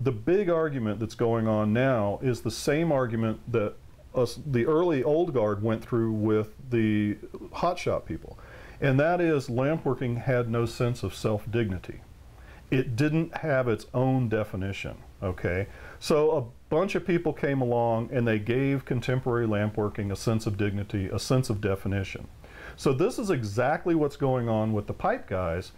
the big argument that's going on now is the same argument that the early old guard went through with the hotshot people. And that is, lampworking had no sense of self-dignity. It didn't have its own definition, okay? So a bunch of people came along and they gave contemporary lampworking a sense of dignity, a sense of definition. So this is exactly what's going on with the pipe guys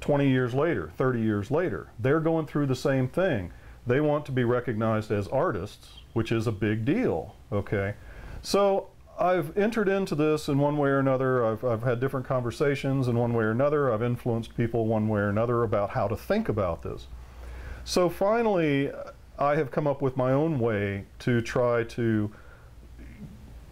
20 years later, 30 years later. They're going through the same thing. They want to be recognized as artists, which is a big deal, okay? So I've entered into this in one way or another. I've had different conversations in one way or another. I've influenced people one way or another about how to think about this. So finally, I have come up with my own way to try to,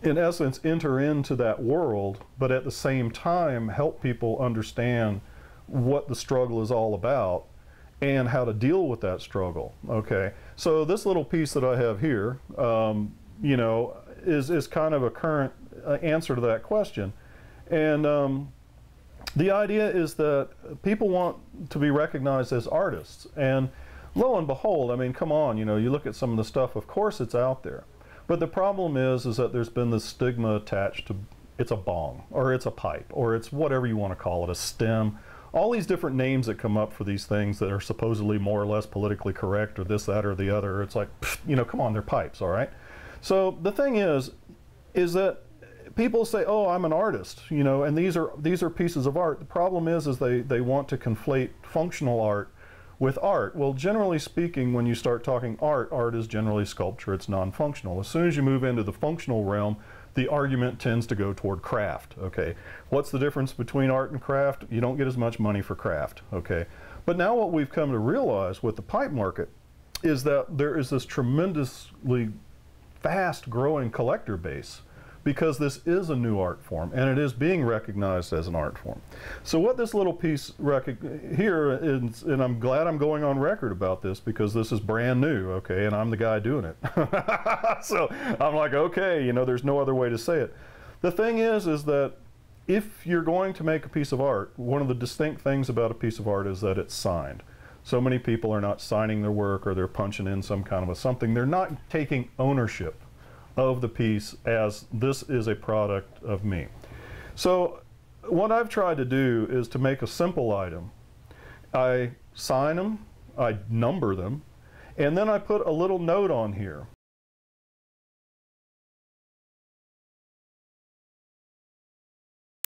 in essence, enter into that world, but at the same time help people understand what the struggle is all about and how to deal with that struggle, okay? So this little piece that I have here, you know, is kind of a current answer to that question. And the idea is that people want to be recognized as artists. And lo and behold, I mean, come on, you know, you look at some of the stuff, of course it's out there. But the problem is that there's been this stigma attached to, it's a bong, or it's a pipe, or it's whatever you want to call it, a stem. All these different names that come up for these things that are supposedly more or less politically correct, or this, that, or the other. It's like, you know, come on, they're pipes, all right? So the thing is that people say, oh, I'm an artist, you know, and these are pieces of art. The problem is they want to conflate functional art with art. Well, generally speaking, when you start talking art, art is generally sculpture, it's non-functional. As soon as you move into the functional realm, the argument tends to go toward craft, okay? What's the difference between art and craft? You don't get as much money for craft, okay? But now what we've come to realize with the pipe market is that there is this tremendously fast growing collector base, because this is a new art form and it is being recognized as an art form. So what this little piece here is, and I'm glad I'm going on record about this because this is brand new, okay, and I'm the guy doing it. So I'm like, okay, you know, there's no other way to say it. The thing is that if you're going to make a piece of art, one of the distinct things about a piece of art is that it's signed. So many people are not signing their work, or they're punching in some kind of a something. They're not taking ownership of the piece as this is a product of me. So what I've tried to do is to make a simple item. I sign them, I number them, and then I put a little note on here.